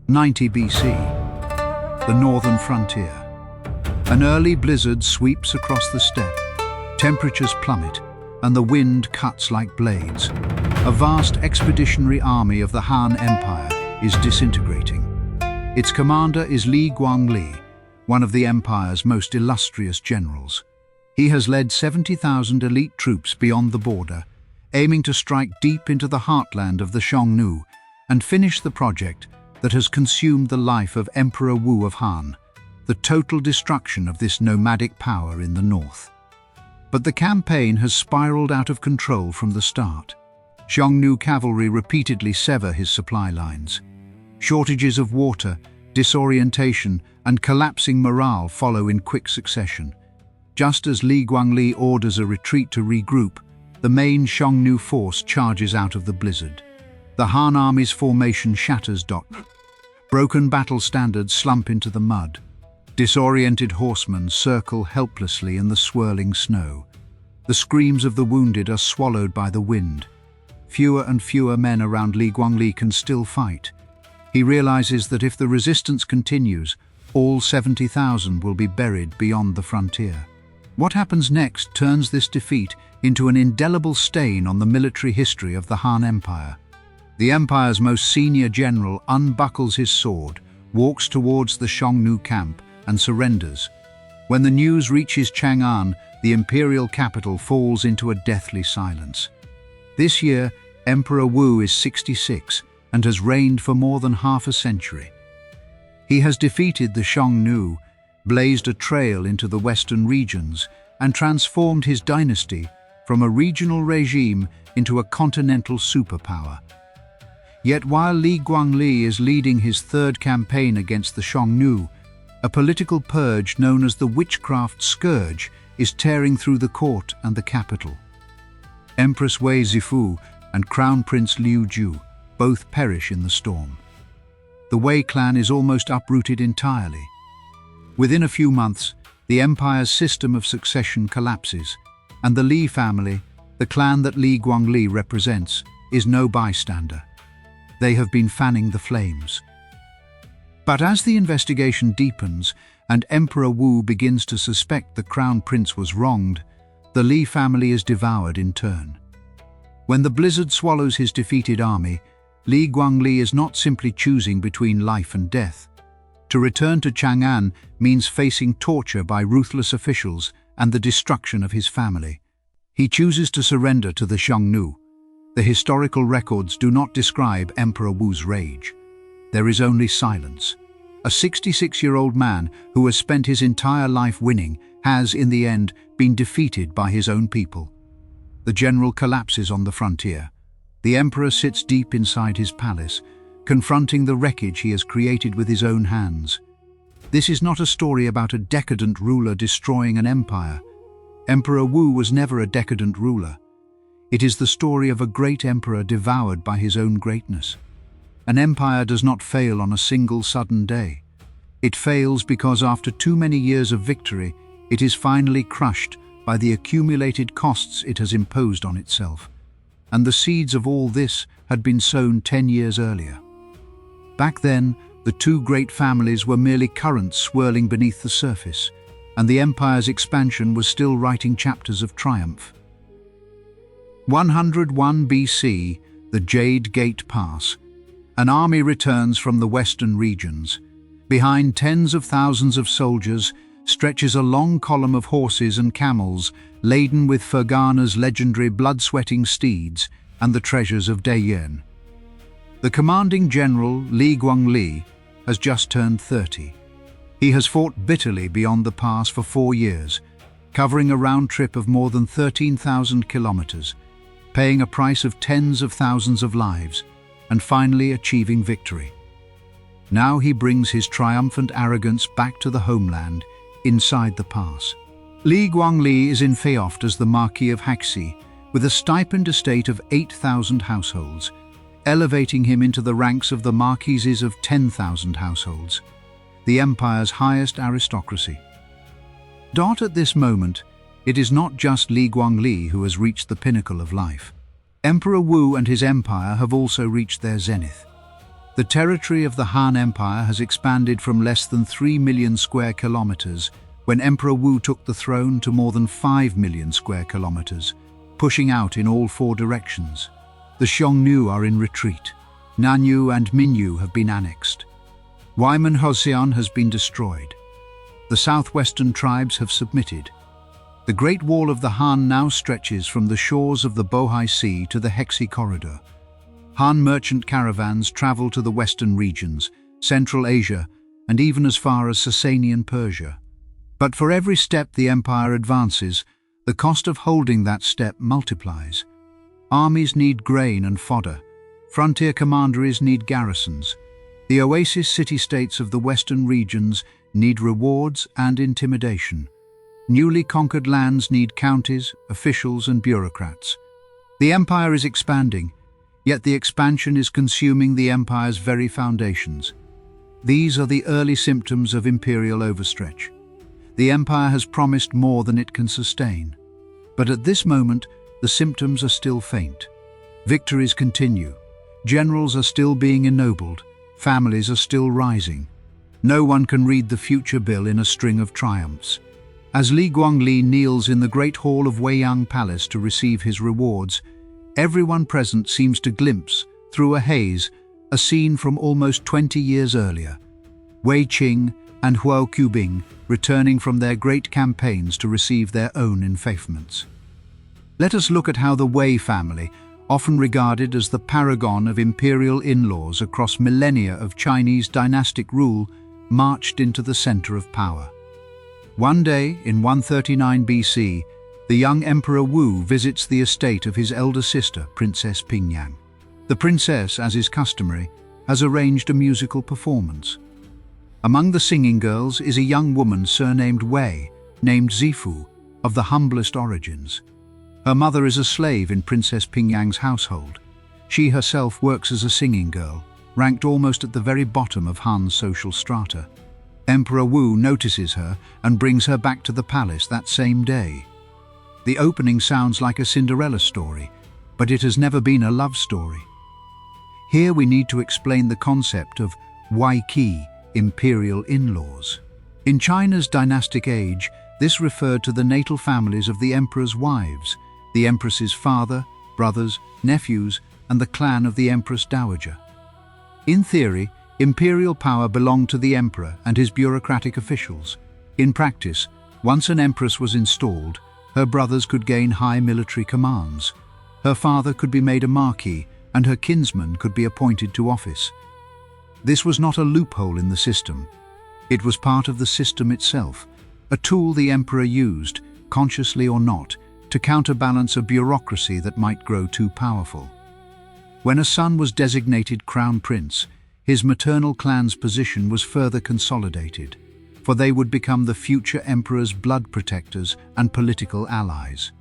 90 BC, the northern frontier. An early blizzard sweeps across the steppe, temperatures plummet, and the wind cuts like blades. A vast expeditionary army of the Han Empire is disintegrating. Its commander is Guangli, one of the empire's most illustrious generals. He has led 70,000 elite troops beyond the border, aiming to strike deep into the heartland of the Xiongnu and finish the project that has consumed the life of Emperor Wu of Han, the total destruction of this nomadic power in the north. But the campaign has spiraled out of control from the start. Xiongnu cavalry repeatedly sever his supply lines. Shortages of water, disorientation, and collapsing morale follow in quick succession. Just as Guangli orders a retreat to regroup, the main Xiongnu force charges out of the blizzard. The Han army's formation shatters. Broken battle standards slump into the mud. Disoriented horsemen circle helplessly in the swirling snow. The screams of the wounded are swallowed by the wind. Fewer and fewer men around Guangli can still fight. He realizes that if the resistance continues, all 70,000 will be buried beyond the frontier. What happens next turns this defeat into an indelible stain on the military history of the Han Empire. The empire's most senior general unbuckles his sword, walks towards the Xiongnu camp, and surrenders. When the news reaches Chang'an, the imperial capital falls into a deathly silence. This year, Emperor Wu is 66 and has reigned for more than half a century. He has defeated the Xiongnu, blazed a trail into the western regions, and transformed his dynasty from a regional regime into a continental superpower. Yet while Guangli is leading his third campaign against the Xiongnu, a political purge known as the Witchcraft Scourge is tearing through the court and the capital. Empress Wei and Crown Prince Liu Ju both perish in the storm. The Wei clan is almost uprooted entirely. Within a few months, the empire's system of succession collapses, and the Li family, the clan that Guangli represents, is no bystander. They have been fanning the flames. But as the investigation deepens and Emperor Wu begins to suspect the Crown Prince was wronged, the Li family is devoured in turn. When the blizzard swallows his defeated army, Guangli is not simply choosing between life and death. To return to Chang'an means facing torture by ruthless officials and the destruction of his family. He chooses to surrender to the Xiongnu. The historical records do not describe Emperor Wu's rage. There is only silence. A 66-year-old man who has spent his entire life winning has, in the end, been defeated by his own people. The general collapses on the frontier. The emperor sits deep inside his palace, confronting the wreckage he has created with his own hands. This is not a story about a decadent ruler destroying an empire. Emperor Wu was never a decadent ruler. It is the story of a great emperor devoured by his own greatness. An empire does not fail on a single sudden day. It fails because after too many years of victory, it is finally crushed by the accumulated costs it has imposed on itself. And the seeds of all this had been sown 10 years earlier. Back then, the two great families were merely currents swirling beneath the surface, and the empire's expansion was still writing chapters of triumph. 101 BC, the Jade Gate Pass. An army returns from the western regions. Behind tens of thousands of soldiers stretches a long column of horses and camels laden with Fergana's legendary blood-sweating steeds and the treasures of Dayan. The commanding general, Guangli, has just turned 30. He has fought bitterly beyond the pass for 4 years, covering a round trip of more than 13,000 kilometers, paying a price of tens of thousands of lives, and finally achieving victory. Now he brings his triumphant arrogance back to the homeland, inside the pass. Guangli is enfeoffed as the Marquis of Haxi, with a stipend estate of 8,000 households, elevating him into the ranks of the marquises of 10,000 households, the empire's highest aristocracy. At this moment, it is not just Guangli who has reached the pinnacle of life. Emperor Wu and his empire have also reached their zenith. The territory of the Han Empire has expanded from less than 3 million square kilometers when Emperor Wu took the throne to more than 5 million square kilometers, pushing out in all four directions. The Xiongnu are in retreat. Nanyu and Minyu have been annexed. Weiman Hosian has been destroyed. The southwestern tribes have submitted. The Great Wall of the Han now stretches from the shores of the Bohai Sea to the Hexi Corridor. Han merchant caravans travel to the western regions, Central Asia, and even as far as Sasanian Persia. But for every step the empire advances, the cost of holding that step multiplies. Armies need grain and fodder. Frontier commanderies need garrisons. The oasis city-states of the western regions need rewards and intimidation. Newly conquered lands need counties, officials, and bureaucrats. The empire is expanding, yet the expansion is consuming the empire's very foundations. These are the early symptoms of imperial overstretch. The empire has promised more than it can sustain. But at this moment, the symptoms are still faint. Victories continue. Generals are still being ennobled. Families are still rising. No one can read the future bill in a string of triumphs. As Li Guangli kneels in the great hall of Weiyang Palace to receive his rewards, everyone present seems to glimpse, through a haze, a scene from almost 20 years earlier. Wei Qing and Qubing returning from their great campaigns to receive their own enfeoffments. Let us look at how the Wei family, often regarded as the paragon of imperial in-laws across millennia of Chinese dynastic rule, marched into the center of power. One day, in 139 BC, the young Emperor Wu visits the estate of his elder sister, Princess Pingyang. The princess, as is customary, has arranged a musical performance. Among the singing girls is a young woman surnamed Wei, named Zifu, of the humblest origins. Her mother is a slave in Princess Pingyang's household. She herself works as a singing girl, ranked almost at the very bottom of Han's social strata. Emperor Wu notices her and brings her back to the palace that same day. The opening sounds like a Cinderella story, but it has never been a love story. Here we need to explain the concept of Wai Qi, imperial in-laws. In China's dynastic age, this referred to the natal families of the emperor's wives, the empress's father, brothers, nephews, and the clan of the empress dowager. In theory, imperial power belonged to the emperor and his bureaucratic officials. In practice, once an empress was installed, her brothers could gain high military commands. Her father could be made a marquis, and her kinsman could be appointed to office. This was not a loophole in the system. It was part of the system itself, a tool the emperor used, consciously or not, to counterbalance a bureaucracy that might grow too powerful. When a son was designated crown prince, his maternal clan's position was further consolidated, for they would become the future emperor's blood protectors and political allies.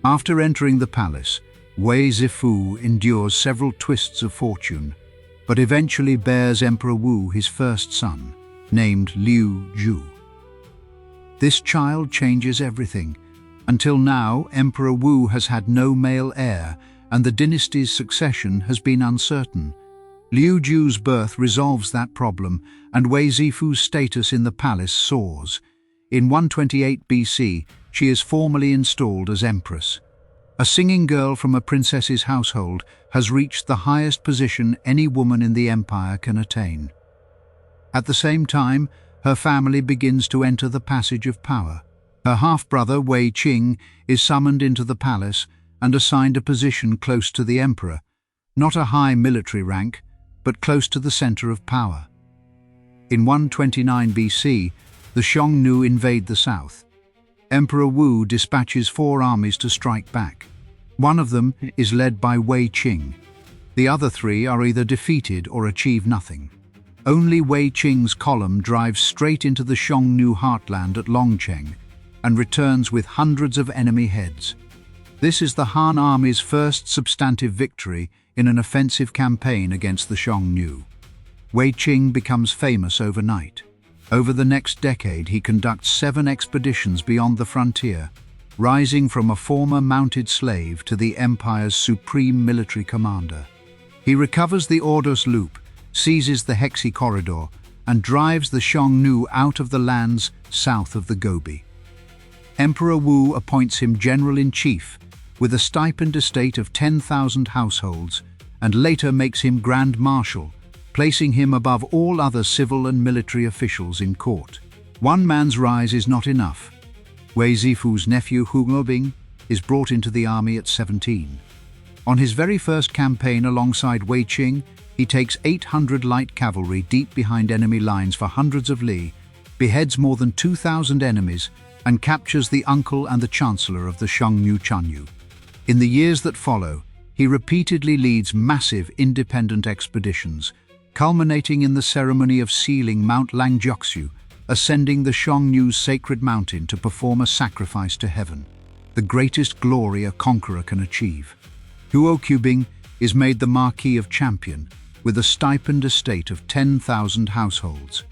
After entering the palace, Wei Zifu endures several twists of fortune, but eventually bears Emperor Wu his first son, named Liu Zhu. This child changes everything. Until now, Emperor Wu has had no male heir, and the dynasty's succession has been uncertain. Liu Zhu's birth resolves that problem, and Wei Zifu's status in the palace soars. In 128 BC, she is formally installed as empress. A singing girl from a princess's household has reached the highest position any woman in the empire can attain. At the same time, her family begins to enter the passage of power. Her half-brother, Wei Qing, is summoned into the palace and assigned a position close to the emperor, not a high military rank, but close to the center of power. In 129 BC, the Xiongnu invade the south. Emperor Wu dispatches 4 armies to strike back. One of them is led by Wei Qing. The other 3 are either defeated or achieve nothing. Only Wei Qing's column drives straight into the Xiongnu heartland at Longcheng and returns with hundreds of enemy heads. This is the Han army's first substantive victory in an offensive campaign against the Xiongnu. Wei Qing becomes famous overnight. Over the next decade, he conducts 7 expeditions beyond the frontier, rising from a former mounted slave to the empire's supreme military commander. He recovers the Ordos Loop, seizes the Hexi corridor, and drives the Xiongnu out of the lands south of the Gobi. Emperor Wu appoints him general-in-chief, with a stipend estate of 10,000 households, and later makes him Grand Marshal, placing him above all other civil and military officials in court. One man's rise is not enough. Wei Zifu's nephew Qubing is brought into the army at 17. On his very first campaign alongside Wei Qing, he takes 800 light cavalry deep behind enemy lines for hundreds of li, beheads more than 2,000 enemies, and captures the uncle and the chancellor of the Xiongnu Chunyu. In the years that follow, he repeatedly leads massive independent expeditions, culminating in the ceremony of sealing Mount Langjiaxu, ascending the Xiongnu's sacred mountain to perform a sacrifice to heaven, the greatest glory a conqueror can achieve. Qubing is made the Marquis of Champion, with a stipend estate of 10,000 households.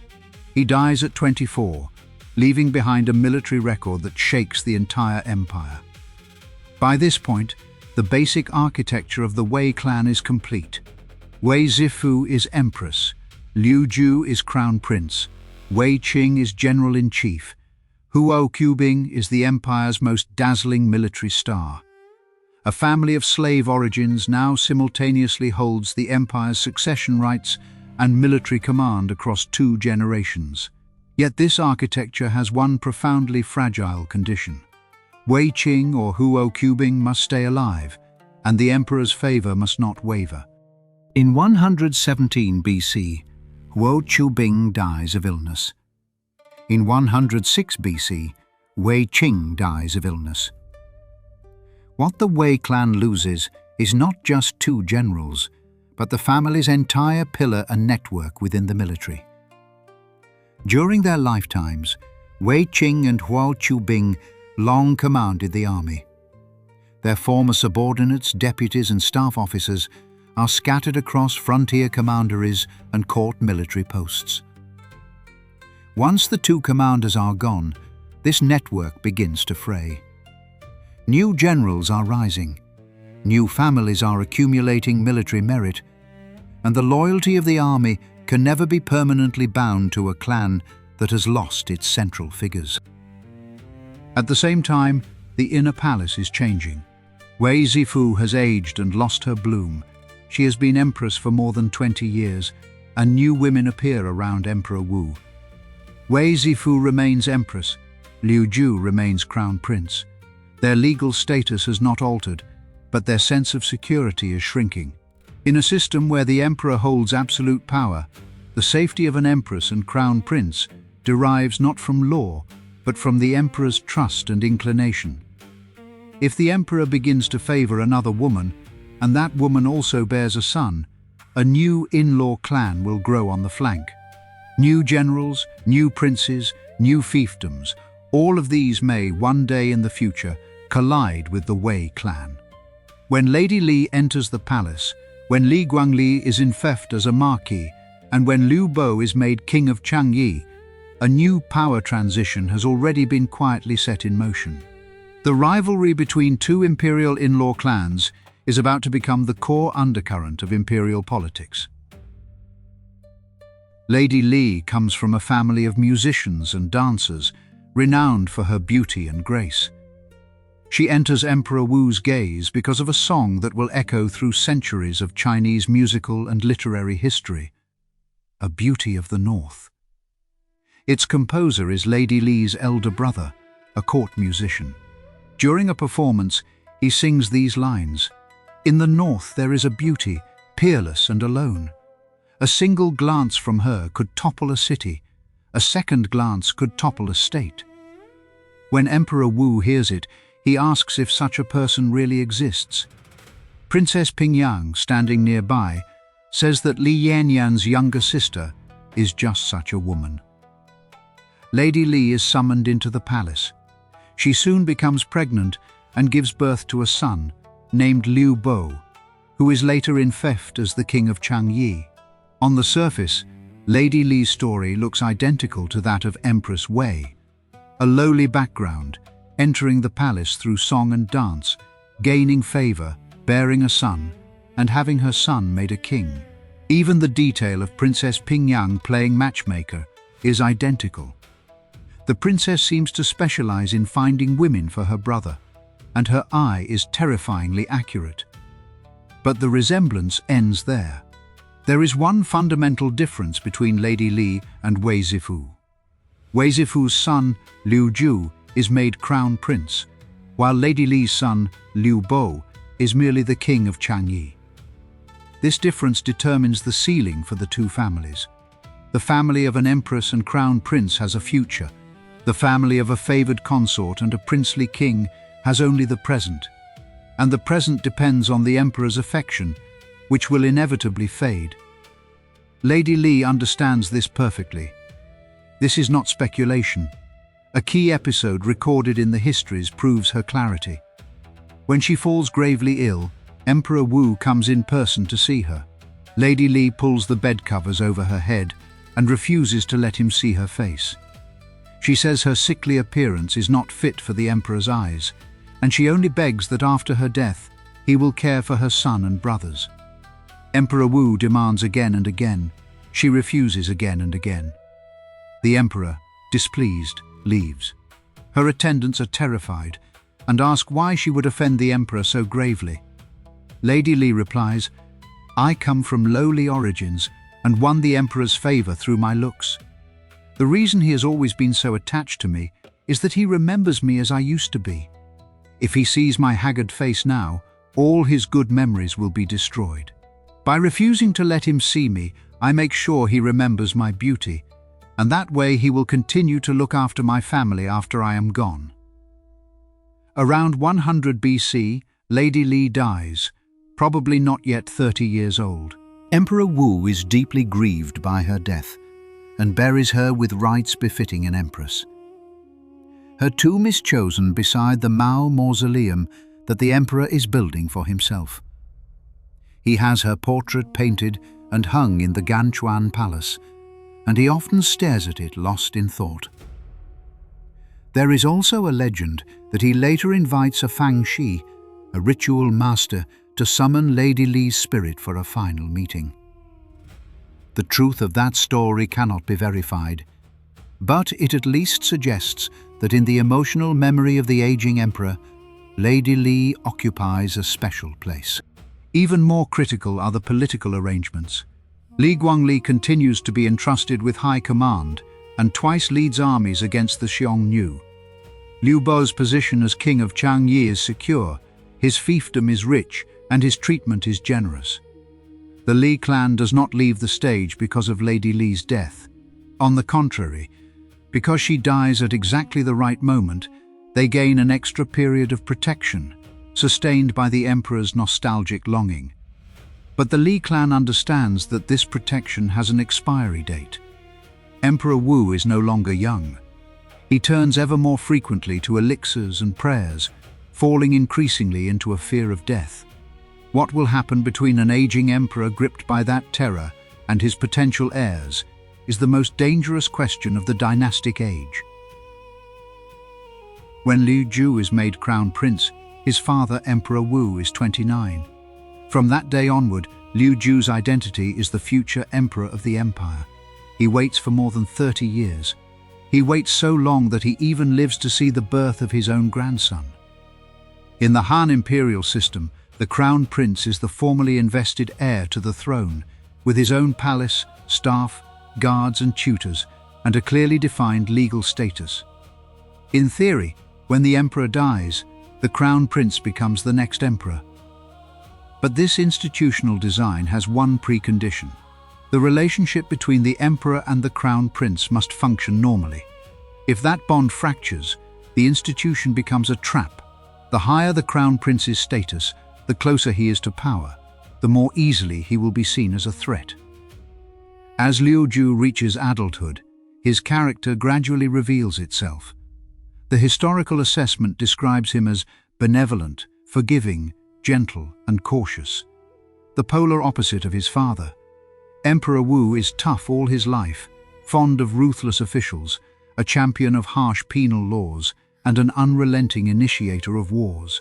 He dies at 24, leaving behind a military record that shakes the entire empire. By this point, the basic architecture of the Wei clan is complete. Wei Zifu is empress, Liu Ju is crown prince, Wei Qing is general-in-chief, Qubing is the empire's most dazzling military star. A family of slave origins now simultaneously holds the empire's succession rights and military command across 2 generations. Yet this architecture has one profoundly fragile condition. Wei Qing or Qubing must stay alive, and the emperor's favor must not waver. In 117 BC, Qubing dies of illness. In 106 BC, Wei Qing dies of illness. What the Wei clan loses is not just 2 generals, but the family's entire pillar and network within the military. During their lifetimes, Wei Qing and Qubing long commanded the army. Their former subordinates, deputies and staff officers are scattered across frontier commanderies and court military posts. Once the 2 commanders are gone, this network begins to fray. New generals are rising, new families are accumulating military merit, and the loyalty of the army can never be permanently bound to a clan that has lost its central figures. At the same time, the inner palace is changing. Wei Zifu has aged and lost her bloom. She has been empress for more than 20 years, and new women appear around Emperor Wu. Wei Zifu remains empress, Liu Ju remains crown prince. Their legal status has not altered, but their sense of security is shrinking. In a system where the emperor holds absolute power, the safety of an empress and crown prince derives not from law, but from the emperor's trust and inclination. If the emperor begins to favor another woman, and that woman also bears a son, a new in-law clan will grow on the flank. New generals, new princes, new fiefdoms, all of these may, one day in the future, collide with the Wei clan. When Lady Li enters the palace, when Li Guangli is infeft as a marquis, and when Liu Bo is made king of Changyi, a new power transition has already been quietly set in motion. The rivalry between 2 imperial in-law clans is about to become the core undercurrent of imperial politics. Lady Li comes from a family of musicians and dancers, renowned for her beauty and grace. She enters Emperor Wu's gaze because of a song that will echo through centuries of Chinese musical and literary history, A Beauty of the North. Its composer is Lady Li's elder brother, a court musician. During a performance, he sings these lines: "In the north there is a beauty, peerless and alone. A single glance from her could topple a city. A second glance could topple a state." When Emperor Wu hears it, he asks if such a person really exists. Princess Pingyang, standing nearby, says that Li Yanyan's younger sister is just such a woman. Lady Li is summoned into the palace. She soon becomes pregnant and gives birth to a son, named Liu Bo, who is later infeft as the king of Changyi. On the surface, Lady Li's story looks identical to that of Empress Wei. A lowly background, entering the palace through song and dance, gaining favor, bearing a son, and having her son made a king. Even the detail of Princess Pingyang playing matchmaker is identical. The princess seems to specialize in finding women for her brother, and her eye is terrifyingly accurate. But the resemblance ends there. There is one fundamental difference between Lady Li and Wei Zifu. Wei Zifu's son, Liu Ju, is made crown prince, while Lady Li's son, Liu Bo, is merely the king of Changyi. This difference determines the ceiling for the two families. The family of an empress and crown prince has a future. The family of a favored consort and a princely king has only the present. And the present depends on the emperor's affection, which will inevitably fade. Lady Li understands this perfectly. This is not speculation. A key episode recorded in the histories proves her clarity. When she falls gravely ill, Emperor Wu comes in person to see her. Lady Li pulls the bed covers over her head and refuses to let him see her face. She says her sickly appearance is not fit for the emperor's eyes, and she only begs that after her death, he will care for her son and brothers. Emperor Wu demands again and again. She refuses again and again. The emperor, displeased, leaves. Her attendants are terrified and ask why she would offend the emperor so gravely. Lady Li replies, "I come from lowly origins and won the emperor's favor through my looks. The reason he has always been so attached to me is that he remembers me as I used to be. If he sees my haggard face now, all his good memories will be destroyed. By refusing to let him see me, I make sure he remembers my beauty, and that way he will continue to look after my family after I am gone." Around 100 BC, Lady Li dies, probably not yet 30 years old. Emperor Wu is deeply grieved by her death and buries her with rites befitting an empress. Her tomb is chosen beside the Mao mausoleum that the emperor is building for himself. He has her portrait painted and hung in the Ganchuan Palace, and he often stares at it lost in thought. There is also a legend that he later invites a Fangxi, a ritual master, to summon Lady Li's spirit for a final meeting. The truth of that story cannot be verified, but it at least suggests that in the emotional memory of the aging emperor, Lady Li occupies a special place. Even more critical are the political arrangements. Li Guangli continues to be entrusted with high command and twice leads armies against the Xiongnu. Liu Bo's position as king of Changyi is secure, his fiefdom is rich, and his treatment is generous. The Li clan does not leave the stage because of Lady Li's death. On the contrary, because she dies at exactly the right moment, they gain an extra period of protection, sustained by the emperor's nostalgic longing. But the Li clan understands that this protection has an expiry date. Emperor Wu is no longer young. He turns ever more frequently to elixirs and prayers, falling increasingly into a fear of death. What will happen between an aging emperor gripped by that terror and his potential heirs is the most dangerous question of the dynastic age. When Liu Ju is made crown prince, his father, Emperor Wu, is 29. From that day onward, Liu Ju's identity is the future emperor of the empire. He waits for more than 30 years. He waits so long that he even lives to see the birth of his own grandson. In the Han Imperial system, the crown prince is the formally invested heir to the throne, with his own palace, staff, guards and tutors, and a clearly defined legal status. In theory, when the emperor dies, the crown prince becomes the next emperor. But this institutional design has one precondition. The relationship between the emperor and the crown prince must function normally. If that bond fractures, the institution becomes a trap. The higher the crown prince's status, the closer he is to power, the more easily he will be seen as a threat. As Liu Ju reaches adulthood, his character gradually reveals itself. The historical assessment describes him as benevolent, forgiving, gentle, and cautious, the polar opposite of his father. Emperor Wu is tough all his life, fond of ruthless officials, a champion of harsh penal laws, and an unrelenting initiator of wars.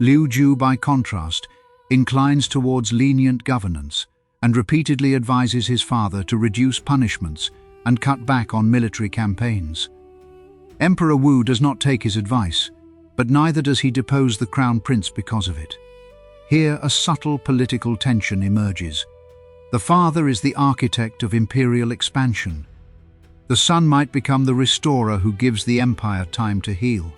Liu Ju, by contrast, inclines towards lenient governance and repeatedly advises his father to reduce punishments and cut back on military campaigns. Emperor Wu does not take his advice, but neither does he depose the crown prince because of it. Here a subtle political tension emerges. The father is the architect of imperial expansion. The son might become the restorer who gives the empire time to heal.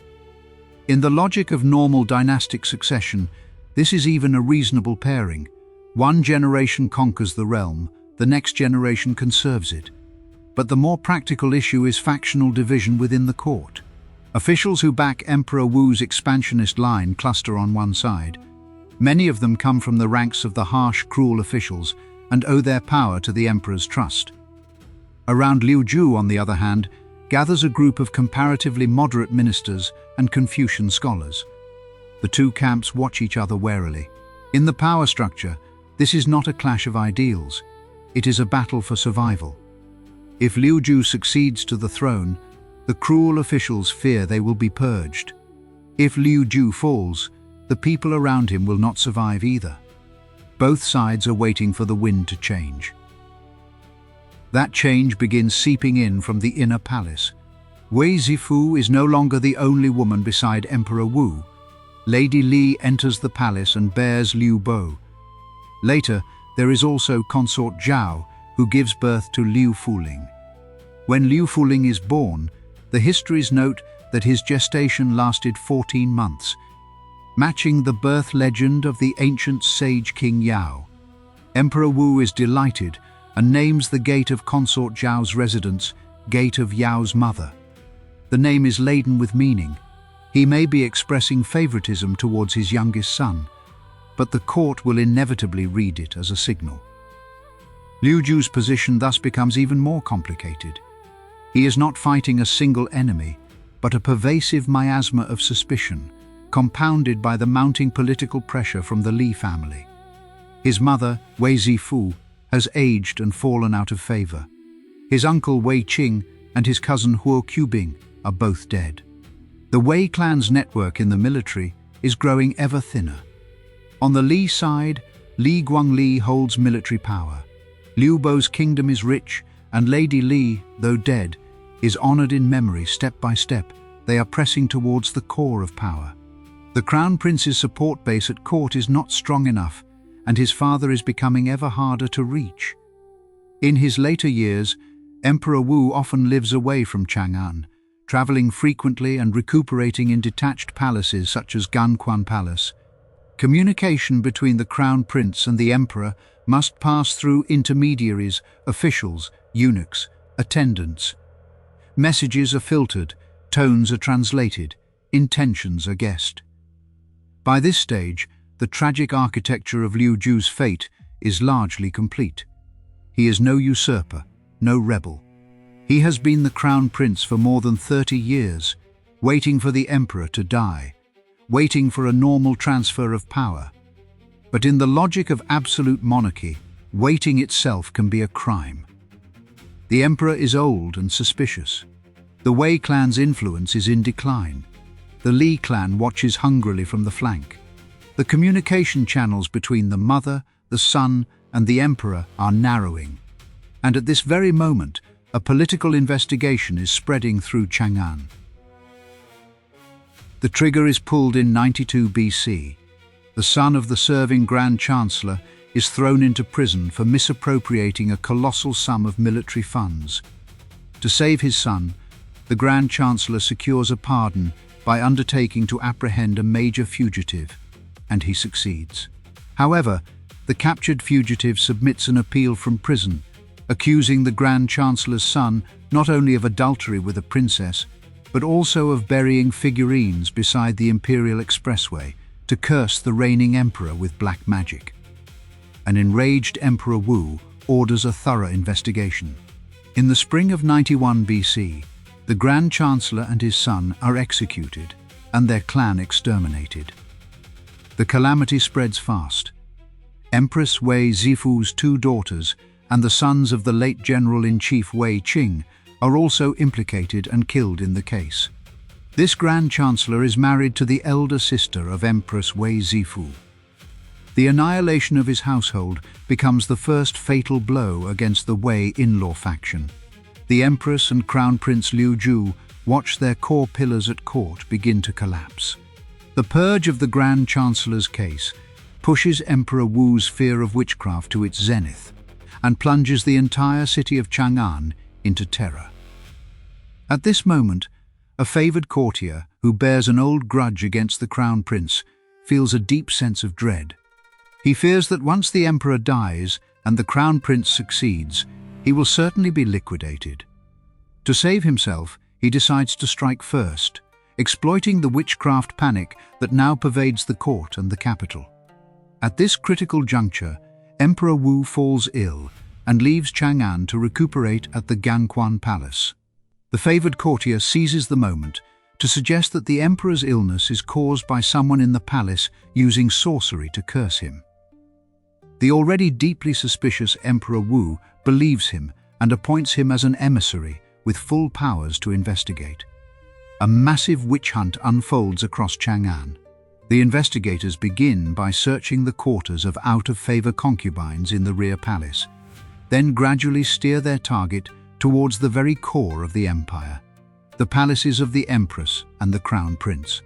In the logic of normal dynastic succession, this is even a reasonable pairing. One generation conquers the realm, the next generation conserves it. But the more practical issue is factional division within the court. Officials who back Emperor Wu's expansionist line cluster on one side. Many of them come from the ranks of the harsh, cruel officials and owe their power to the emperor's trust. Around Liu Ju, on the other hand, gathers a group of comparatively moderate ministers and Confucian scholars. The two camps watch each other warily. In the power structure, this is not a clash of ideals. It is a battle for survival. If Liu Ju succeeds to the throne, the cruel officials fear they will be purged. If Liu Ju falls, the people around him will not survive either. Both sides are waiting for the wind to change. That change begins seeping in from the inner palace. Wei Zifu is no longer the only woman beside Emperor Wu. Lady Li enters the palace and bears Liu Bo. Later, there is also Consort Zhao, who gives birth to Liu Fuling. When Liu Fuling is born, the histories note that his gestation lasted 14 months, matching the birth legend of the ancient sage King Yao. Emperor Wu is delighted and names the gate of Consort Zhao's residence Gate of Yao's Mother. The name is laden with meaning. He may be expressing favoritism towards his youngest son, but the court will inevitably read it as a signal. Liu Ju's position thus becomes even more complicated. He is not fighting a single enemy, but a pervasive miasma of suspicion, compounded by the mounting political pressure from the Li family. His mother, Wei Zifu, has aged and fallen out of favor. His uncle Wei Qing and his cousin Huo Qubing are both dead. The Wei clan's network in the military is growing ever thinner. On the Li side, Li Guangli holds military power. Liu Bo's kingdom is rich, and Lady Li, though dead, is honored in memory. Step by step, they are pressing towards the core of power. The Crown Prince's support base at court is not strong enough, and his father is becoming ever harder to reach. In his later years, Emperor Wu often lives away from Chang'an, traveling frequently and recuperating in detached palaces such as Ganquan Palace. Communication between the Crown Prince and the Emperor must pass through intermediaries, officials, eunuchs, attendants. Messages are filtered, tones are translated, intentions are guessed. By this stage, the tragic architecture of Liu Ju's fate is largely complete. He is no usurper, no rebel. He has been the Crown Prince for more than 30 years, waiting for the Emperor to die, waiting for a normal transfer of power. But in the logic of absolute monarchy, waiting itself can be a crime. The Emperor is old and suspicious. The Wei clan's influence is in decline. The Li clan watches hungrily from the flank. The communication channels between the mother, the son, and the Emperor are narrowing. And at this very moment, a political investigation is spreading through Chang'an. The trigger is pulled in 92 BC. The son of the serving Grand Chancellor is thrown into prison for misappropriating a colossal sum of military funds. To save his son, the Grand Chancellor secures a pardon by undertaking to apprehend a major fugitive, and he succeeds. However, the captured fugitive submits an appeal from prison, accusing the Grand Chancellor's son not only of adultery with a princess, but also of burying figurines beside the Imperial Expressway to curse the reigning emperor with black magic. An enraged Emperor Wu orders a thorough investigation. In the spring of 91 BC, the Grand Chancellor and his son are executed, and their clan exterminated. The calamity spreads fast. Empress Wei Zifu's two daughters and the sons of the late General-in-Chief Wei Qing are also implicated and killed in the case. This Grand Chancellor is married to the elder sister of Empress Wei Zifu. The annihilation of his household becomes the first fatal blow against the Wei in-law faction. The Empress and Crown Prince Liu Ju watch their core pillars at court begin to collapse. The purge of the Grand Chancellor's case pushes Emperor Wu's fear of witchcraft to its zenith and plunges the entire city of Chang'an into terror. At this moment, a favored courtier who bears an old grudge against the Crown Prince feels a deep sense of dread. He fears that once the Emperor dies and the Crown Prince succeeds, he will certainly be liquidated. To save himself, he decides to strike first, exploiting the witchcraft panic that now pervades the court and the capital. At this critical juncture, Emperor Wu falls ill and leaves Chang'an to recuperate at the Ganquan Palace. The favored courtier seizes the moment to suggest that the Emperor's illness is caused by someone in the palace using sorcery to curse him. The already deeply suspicious Emperor Wu believes him and appoints him as an emissary with full powers to investigate. A massive witch hunt unfolds across Chang'an. The investigators begin by searching the quarters of out-of-favor concubines in the rear palace, then gradually steer their target towards the very core of the empire, the palaces of the Empress and the Crown Prince.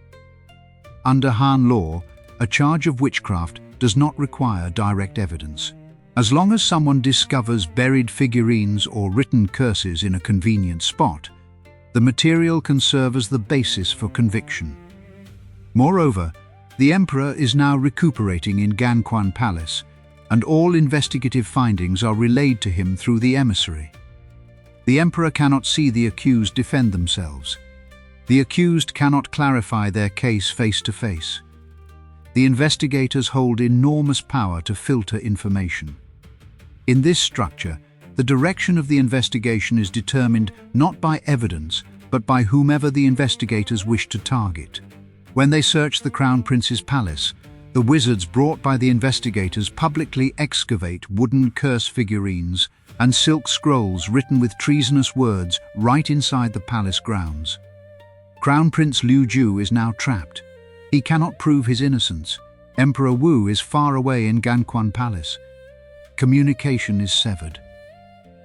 Under Han law, a charge of witchcraft does not require direct evidence. As long as someone discovers buried figurines or written curses in a convenient spot, the material can serve as the basis for conviction. Moreover, the Emperor is now recuperating in Ganquan Palace, and all investigative findings are relayed to him through the emissary. The Emperor cannot see the accused defend themselves. The accused cannot clarify their case face to face. The investigators hold enormous power to filter information. In this structure, the direction of the investigation is determined not by evidence, but by whomever the investigators wish to target. When they search the Crown Prince's palace, the wizards brought by the investigators publicly excavate wooden curse figurines and silk scrolls written with treasonous words right inside the palace grounds. Crown Prince Liu Ju is now trapped. He cannot prove his innocence. Emperor Wu is far away in Ganquan Palace. Communication is severed.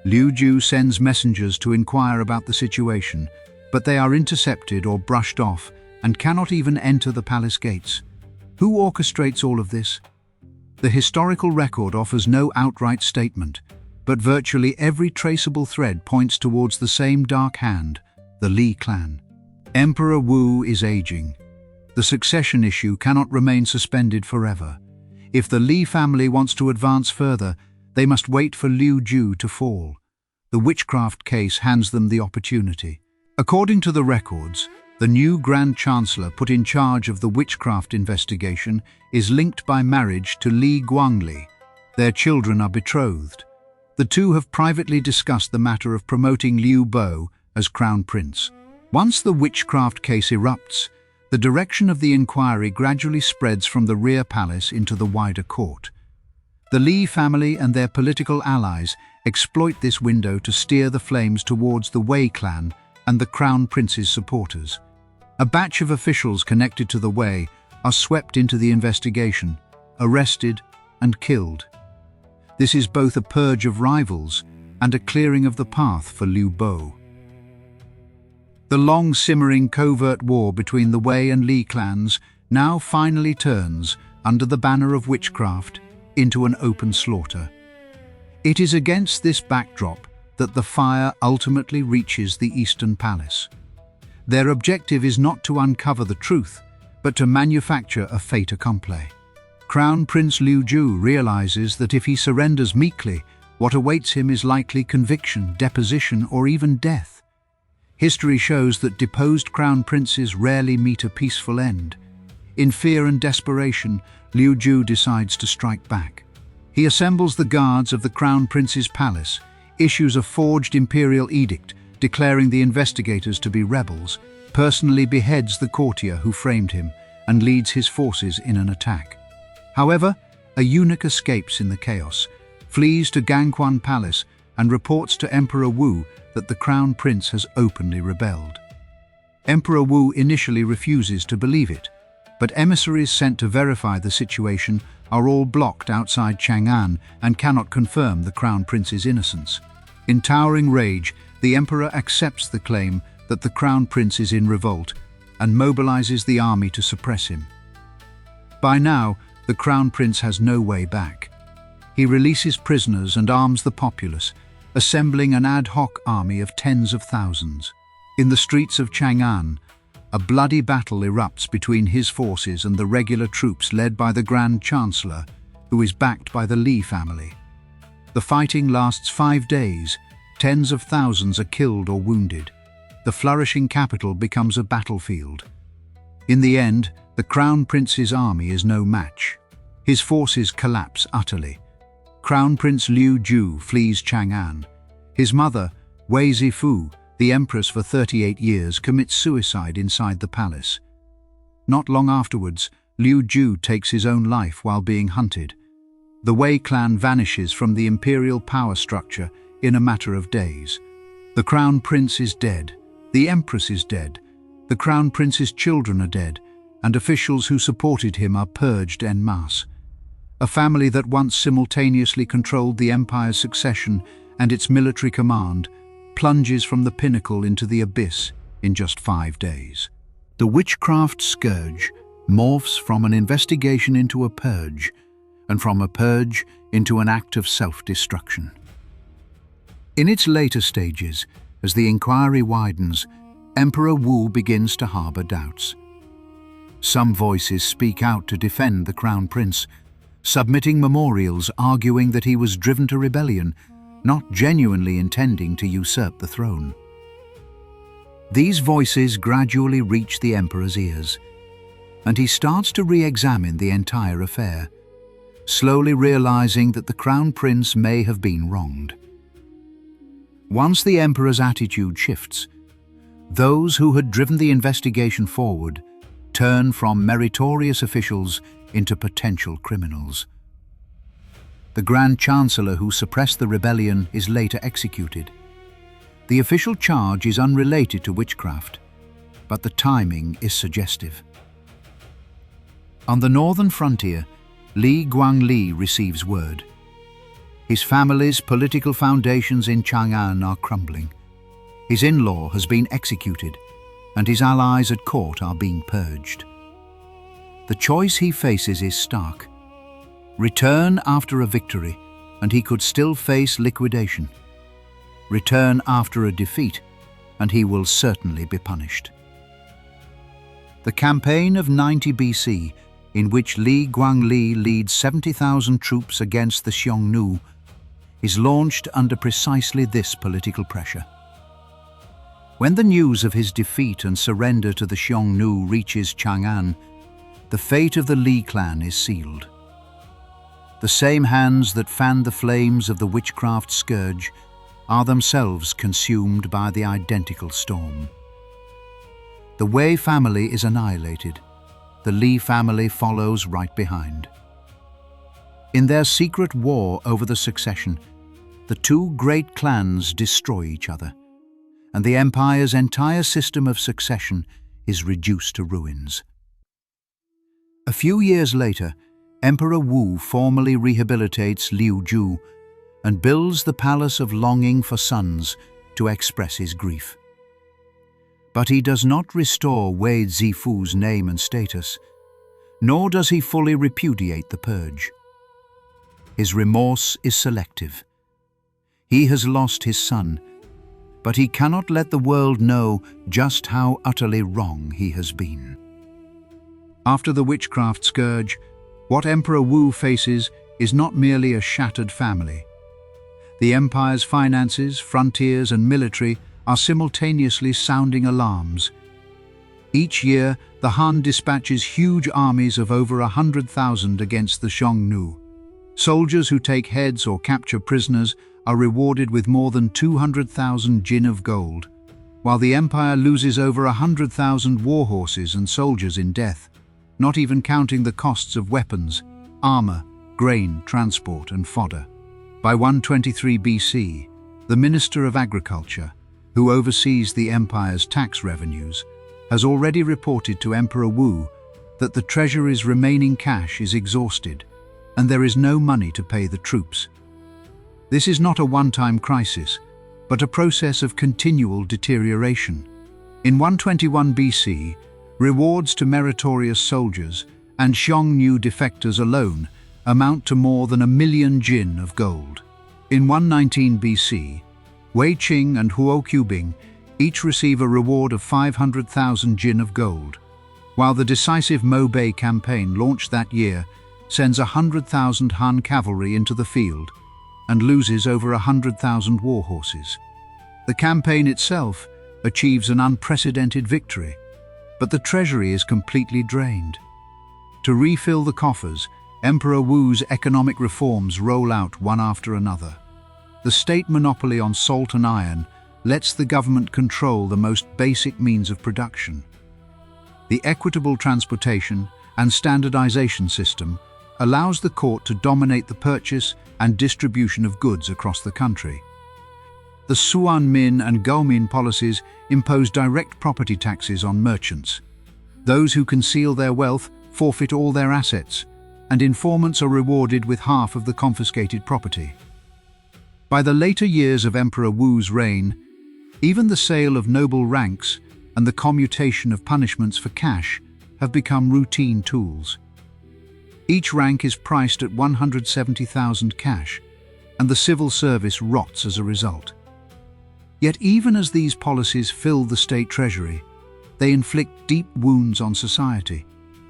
Liu Ju sends messengers to inquire about the situation, but they are intercepted or brushed off and cannot even enter the palace gates. Who orchestrates all of this? The historical record offers no outright statement, but virtually every traceable thread points towards the same dark hand, the Li clan. Emperor Wu is aging. The succession issue cannot remain suspended forever. If the Li family wants to advance further, they must wait for Liu Ju to fall. The witchcraft case hands them the opportunity. According to the records, the new Grand Chancellor put in charge of the witchcraft investigation is linked by marriage to Li Guangli. Their children are betrothed. The two have privately discussed the matter of promoting Liu Bo as Crown Prince. Once the witchcraft case erupts, the direction of the inquiry gradually spreads from the rear palace into the wider court. The Li family and their political allies exploit this window to steer the flames towards the Wei clan and the Crown Prince's supporters. A batch of officials connected to the Wei are swept into the investigation, arrested and killed. This is both a purge of rivals and a clearing of the path for Liu Bo. The long-simmering covert war between the Wei and Li clans now finally turns, under the banner of witchcraft, into an open slaughter. It is against this backdrop that the fire ultimately reaches the Eastern Palace. Their objective is not to uncover the truth, but to manufacture a fait accompli. Crown Prince Liu Ju realizes that if he surrenders meekly, what awaits him is likely conviction, deposition, or even death. History shows that deposed crown princes rarely meet a peaceful end. In fear and desperation, Liu Ju decides to strike back. He assembles the guards of the Crown Prince's palace, issues a forged Imperial edict declaring the investigators to be rebels, personally beheads the courtier who framed him, and leads his forces in an attack. However, a eunuch escapes in the chaos, flees to Ganquan Palace, and reports to Emperor Wu that the Crown Prince has openly rebelled. Emperor Wu initially refuses to believe it, but emissaries sent to verify the situation are all blocked outside Chang'an and cannot confirm the Crown Prince's innocence. In towering rage, the Emperor accepts the claim that the Crown Prince is in revolt and mobilizes the army to suppress him. By now, the Crown Prince has no way back. He releases prisoners and arms the populace, assembling an ad hoc army of tens of thousands. In the streets of Chang'an, a bloody battle erupts between his forces and the regular troops led by the Grand Chancellor, who is backed by the Li family. The fighting lasts 5 days. Tens of thousands are killed or wounded. The flourishing capital becomes a battlefield. In the end, the Crown Prince's army is no match. His forces collapse utterly. Crown Prince Liu Ju flees Chang'an. His mother, Wei Zifu, the empress for 38 years, commits suicide inside the palace. Not long afterwards, Liu Ju takes his own life while being hunted. The Wei clan vanishes from the imperial power structure in a matter of days. The Crown Prince is dead. The Empress is dead. The Crown Prince's children are dead, and officials who supported him are purged en masse. A family that once simultaneously controlled the empire's succession and its military command plunges from the pinnacle into the abyss in just 5 days. The Witchcraft Scourge morphs from an investigation into a purge, and from a purge into an act of self-destruction. In its later stages, as the inquiry widens, Emperor Wu begins to harbor doubts. Some voices speak out to defend the Crown Prince, submitting memorials arguing that he was driven to rebellion, not genuinely intending to usurp the throne. These voices gradually reach the Emperor's ears, and he starts to re-examine the entire affair, slowly realizing that the Crown Prince may have been wronged. Once the Emperor's attitude shifts, those who had driven the investigation forward turn from meritorious officials into potential criminals. The Grand Chancellor who suppressed the rebellion is later executed. The official charge is unrelated to witchcraft, but the timing is suggestive. On the northern frontier, Guangli receives word. His family's political foundations in Chang'an are crumbling. His in-law has been executed, and his allies at court are being purged. The choice he faces is stark. Return after a victory, and he could still face liquidation. Return after a defeat, and he will certainly be punished. The campaign of 90 BC, in which Guangli leads 70,000 troops against the Xiongnu, is launched under precisely this political pressure. When the news of his defeat and surrender to the Xiongnu reaches Chang'an, the fate of the Li clan is sealed. The same hands that fanned the flames of the Witchcraft Scourge are themselves consumed by the identical storm. The Wei family is annihilated. The Li family follows right behind. In their secret war over the succession, the two great clans destroy each other, and the empire's entire system of succession is reduced to ruins. A few years later, Emperor Wu formally rehabilitates Liu Ju and builds the Palace of Longing for Sons to express his grief. But he does not restore Wei Zifu's name and status, nor does he fully repudiate the purge. His remorse is selective. He has lost his son, but he cannot let the world know just how utterly wrong he has been. After the Witchcraft Scourge, what Emperor Wu faces is not merely a shattered family. The empire's finances, frontiers, and military are simultaneously sounding alarms. Each year, the Han dispatches huge armies of over 100,000 against the Xiongnu. Soldiers who take heads or capture prisoners are rewarded with more than 200,000 jin of gold, while the empire loses over 100,000 war horses and soldiers in death, not even counting the costs of weapons, armor, grain, transport, and fodder. By 123 BC, the Minister of Agriculture, who oversees the empire's tax revenues, has already reported to Emperor Wu that the treasury's remaining cash is exhausted, and there is no money to pay the troops. This is not a one-time crisis, but a process of continual deterioration. In 121 BC, rewards to meritorious soldiers and Xiongnu defectors alone amount to more than 1 million jin of gold. In 119 BC, Wei Qing and Qubing each receive a reward of 500,000 jin of gold, while the decisive Mo Bei campaign launched that year sends 100,000 Han cavalry into the field and loses over 100,000 war horses. The campaign itself achieves an unprecedented victory, but the treasury is completely drained. To refill the coffers, Emperor Wu's economic reforms roll out one after another. The state monopoly on salt and iron lets the government control the most basic means of production. The equitable transportation and standardization system allows the court to dominate the purchase and distribution of goods across the country. The Suan-min and Gao-min policies impose direct property taxes on merchants. Those who conceal their wealth forfeit all their assets, and informants are rewarded with half of the confiscated property. By the later years of Emperor Wu's reign, even the sale of noble ranks and the commutation of punishments for cash have become routine tools. Each rank is priced at 170,000 cash, and the civil service rots as a result. Yet even as these policies fill the state treasury, they inflict deep wounds on society.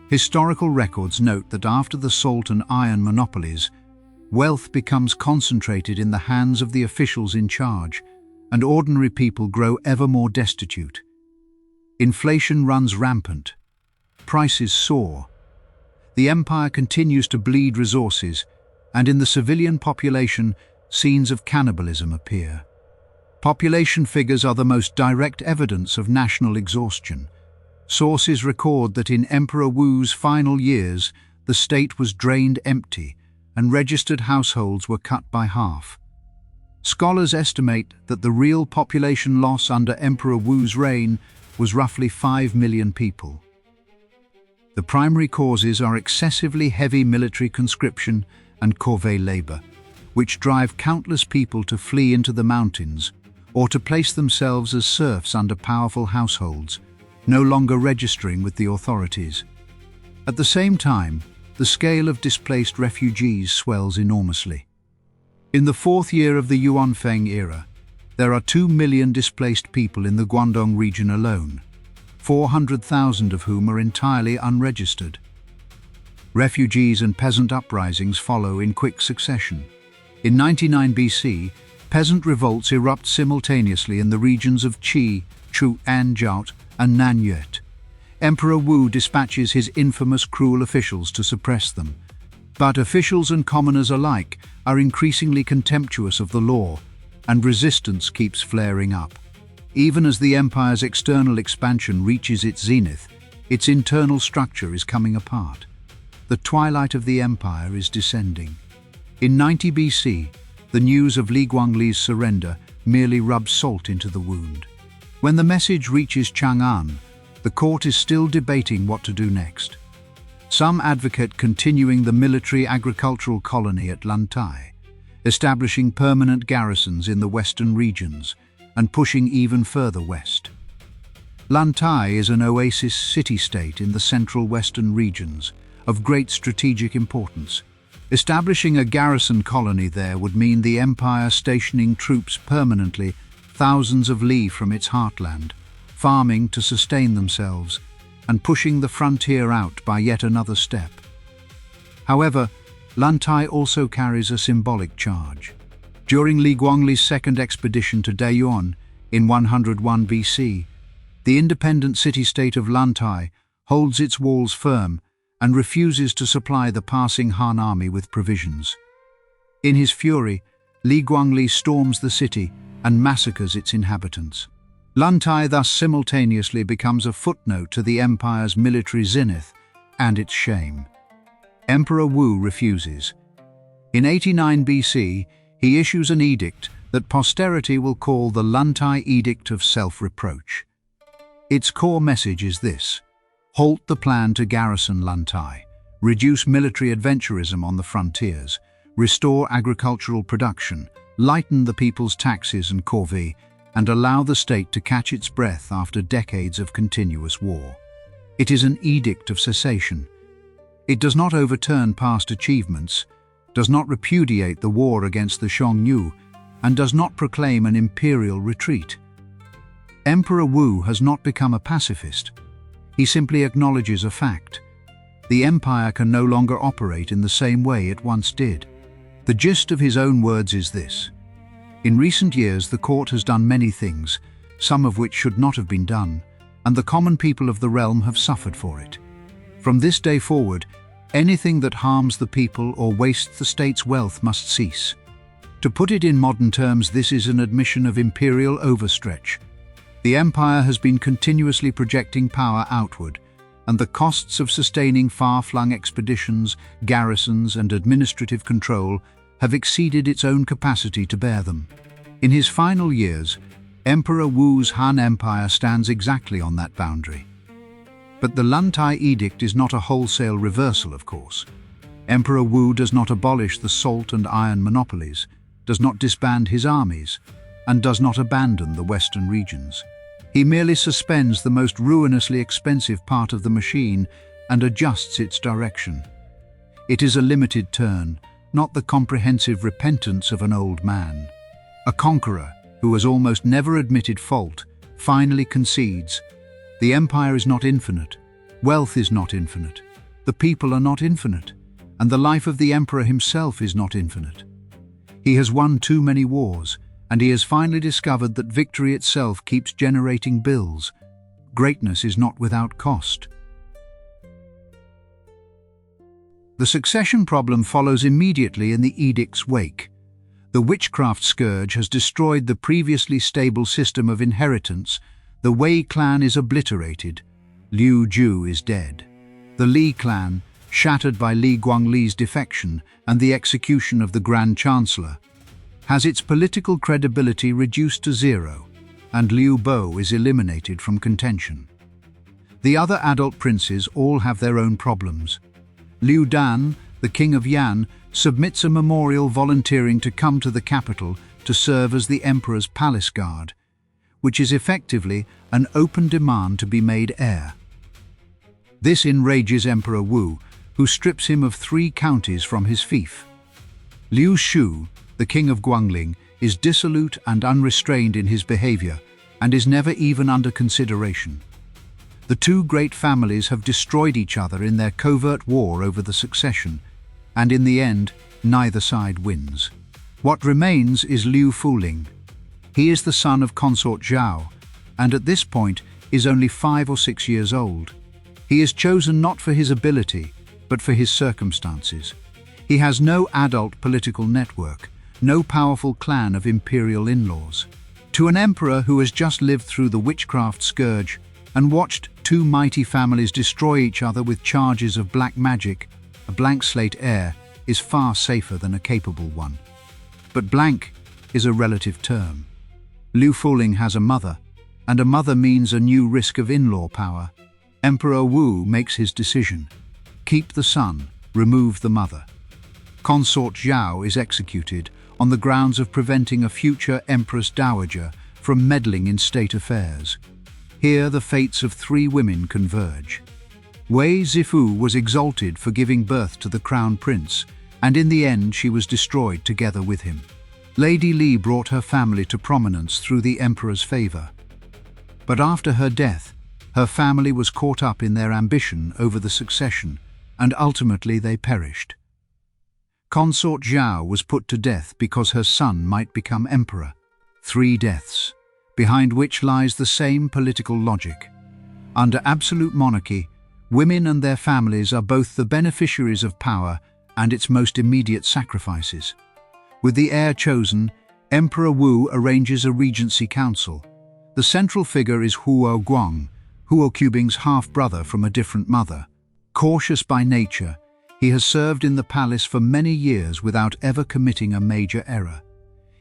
Historical records note that after the salt and iron monopolies, wealth becomes concentrated in the hands of the officials in charge, and ordinary people grow ever more destitute. Inflation runs rampant. Prices soar. The empire continues to bleed resources, and in the civilian population, scenes of cannibalism appear. Population figures are the most direct evidence of national exhaustion. Sources record that in Emperor Wu's final years, the state was drained empty, and registered households were cut by half. Scholars estimate that the real population loss under Emperor Wu's reign was roughly 5 million people. The primary causes are excessively heavy military conscription and corvée labor, which drive countless people to flee into the mountains or to place themselves as serfs under powerful households, no longer registering with the authorities. At the same time, the scale of displaced refugees swells enormously. In the fourth year of the Yuanfeng era, there are 2 million displaced people in the Guangdong region alone, 400,000 of whom are entirely unregistered. Refugees and peasant uprisings follow in quick succession. In 99 BC, peasant revolts erupt simultaneously in the regions of Qi, Chu, Anjiao, and Nanyuet. Emperor Wu dispatches his infamous cruel officials to suppress them. But officials and commoners alike are increasingly contemptuous of the law, and resistance keeps flaring up. Even as the empire's external expansion reaches its zenith, its internal structure is coming apart. The twilight of the empire is descending. In 90 BC, the news of Guangli's surrender merely rubs salt into the wound. When the message reaches Chang'an, the court is still debating what to do next. Some advocate continuing the military-agricultural colony at Luntai, establishing permanent garrisons in the western regions, and pushing even further west. Luntai is an oasis city-state in the central western regions, of great strategic importance. Establishing a garrison colony there would mean the empire stationing troops permanently thousands of li from its heartland, farming to sustain themselves, and pushing the frontier out by yet another step. However, Luntai also carries a symbolic charge. During Li Guangli's second expedition to Dayuan in 101 BC, the independent city-state of Luntai holds its walls firm and refuses to supply the passing Han army with provisions. In his fury, Li Guangli storms the city and massacres its inhabitants. Luntai thus simultaneously becomes a footnote to the empire's military zenith and its shame. Emperor Wu refuses. In 89 BC, he issues an edict that posterity will call the Luntai Edict of Self-Reproach. Its core message is this: halt the plan to garrison Luntai, reduce military adventurism on the frontiers, restore agricultural production, lighten the people's taxes and corvée, and allow the state to catch its breath after decades of continuous war. It is an edict of cessation. It does not overturn past achievements, does not repudiate the war against the Xiongnu, and does not proclaim an imperial retreat. Emperor Wu has not become a pacifist. He simply acknowledges a fact. The empire can no longer operate in the same way it once did. The gist of his own words is this: in recent years, the court has done many things, some of which should not have been done, and the common people of the realm have suffered for it. From this day forward, anything that harms the people or wastes the state's wealth must cease. To put it in modern terms, this is an admission of imperial overstretch. The empire has been continuously projecting power outward, and the costs of sustaining far-flung expeditions, garrisons, and administrative control have exceeded its own capacity to bear them. In his final years, Emperor Wu's Han Empire stands exactly on that boundary. But the Luntai Edict is not a wholesale reversal, of course. Emperor Wu does not abolish the salt and iron monopolies, does not disband his armies, and does not abandon the western regions. He merely suspends the most ruinously expensive part of the machine and adjusts its direction. It is a limited turn, not the comprehensive repentance of an old man. A conqueror, who has almost never admitted fault, finally concedes. The empire is not infinite, wealth is not infinite, the people are not infinite, and the life of the emperor himself is not infinite. He has won too many wars, and he has finally discovered that victory itself keeps generating bills. Greatness is not without cost. The succession problem follows immediately in the edict's wake. The Witchcraft Scourge has destroyed the previously stable system of inheritance. The Wei clan is obliterated. Liu Ju is dead. The Li clan, shattered by Li Guangli's defection and the execution of the Grand Chancellor, has its political credibility reduced to zero, and Liu Bo is eliminated from contention. The other adult princes all have their own problems. Liu Dan, the king of Yan, submits a memorial volunteering to come to the capital to serve as the emperor's palace guard, which is effectively an open demand to be made heir. This enrages Emperor Wu, who strips him of 3 counties from his fief. Liu Shu, the king of Guangli, is dissolute and unrestrained in his behavior and is never even under consideration. The 2 great families have destroyed each other in their covert war over the succession, and in the end, neither side wins. What remains is Liu Fuling. He is the son of Consort Zhao, and at this point is only 5 or 6 years old. He is chosen not for his ability, but for his circumstances. He has no adult political network, no powerful clan of imperial in-laws. To an emperor who has just lived through the Witchcraft Scourge and watched 2 mighty families destroy each other with charges of black magic, a blank slate heir is far safer than a capable one. But blank is a relative term. Liu Fuling has a mother, and a mother means a new risk of in-law power. Emperor Wu makes his decision. Keep the son, remove the mother. Consort Zhao is executed on the grounds of preventing a future Empress Dowager from meddling in state affairs. Here the fates of 3 women converge. Wei Zifu was exalted for giving birth to the crown prince, and in the end she was destroyed together with him. Lady Li brought her family to prominence through the emperor's favor. But after her death, her family was caught up in their ambition over the succession, and ultimately they perished. Consort Zhao was put to death because her son might become emperor. 3 deaths, behind which lies the same political logic. Under absolute monarchy, women and their families are both the beneficiaries of power and its most immediate sacrifices. With the heir chosen, Emperor Wu arranges a regency council. The central figure is Huo Guang, Huo Qubing's half-brother from a different mother. Cautious by nature, he has served in the palace for many years without ever committing a major error.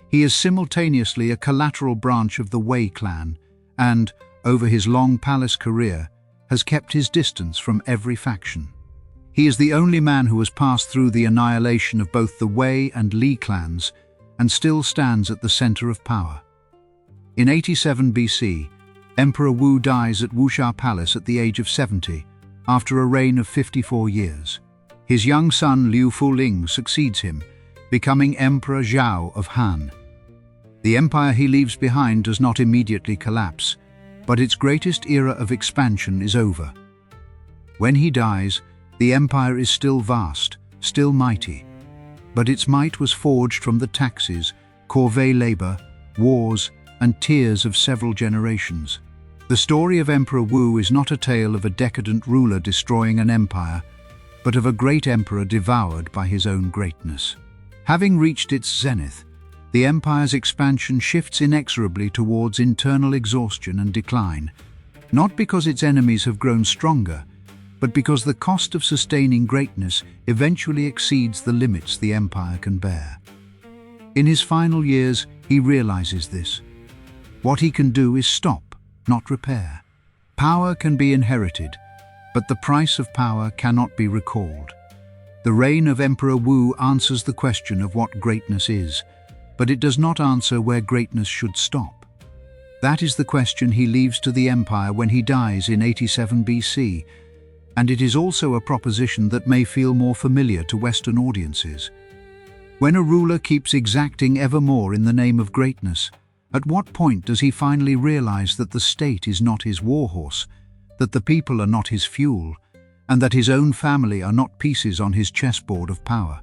He is simultaneously a collateral branch of the Wei clan, and, over his long palace career, has kept his distance from every faction. He is the only man who has passed through the annihilation of both the Wei and Li clans and still stands at the center of power. In 87 BC, Emperor Wu dies at Wuxia Palace at the age of 70, after a reign of 54 years. His young son Liu Fuling succeeds him, becoming Emperor Zhao of Han. The empire he leaves behind does not immediately collapse, but its greatest era of expansion is over. When he dies, the empire is still vast, still mighty, but its might was forged from the taxes, corvée labor, wars, and tears of several generations. The story of Emperor Wu is not a tale of a decadent ruler destroying an empire, but of a great emperor devoured by his own greatness. Having reached its zenith, the empire's expansion shifts inexorably towards internal exhaustion and decline, not because its enemies have grown stronger, but because the cost of sustaining greatness eventually exceeds the limits the empire can bear. In his final years, he realizes this. What he can do is stop, not repair. Power can be inherited, but the price of power cannot be recalled. The reign of Emperor Wu answers the question of what greatness is, but it does not answer where greatness should stop. That is the question he leaves to the empire when he dies in 87 BC, and it is also a proposition that may feel more familiar to Western audiences. When a ruler keeps exacting ever more in the name of greatness, at what point does he finally realize that the state is not his warhorse, that the people are not his fuel, and that his own family are not pieces on his chessboard of power?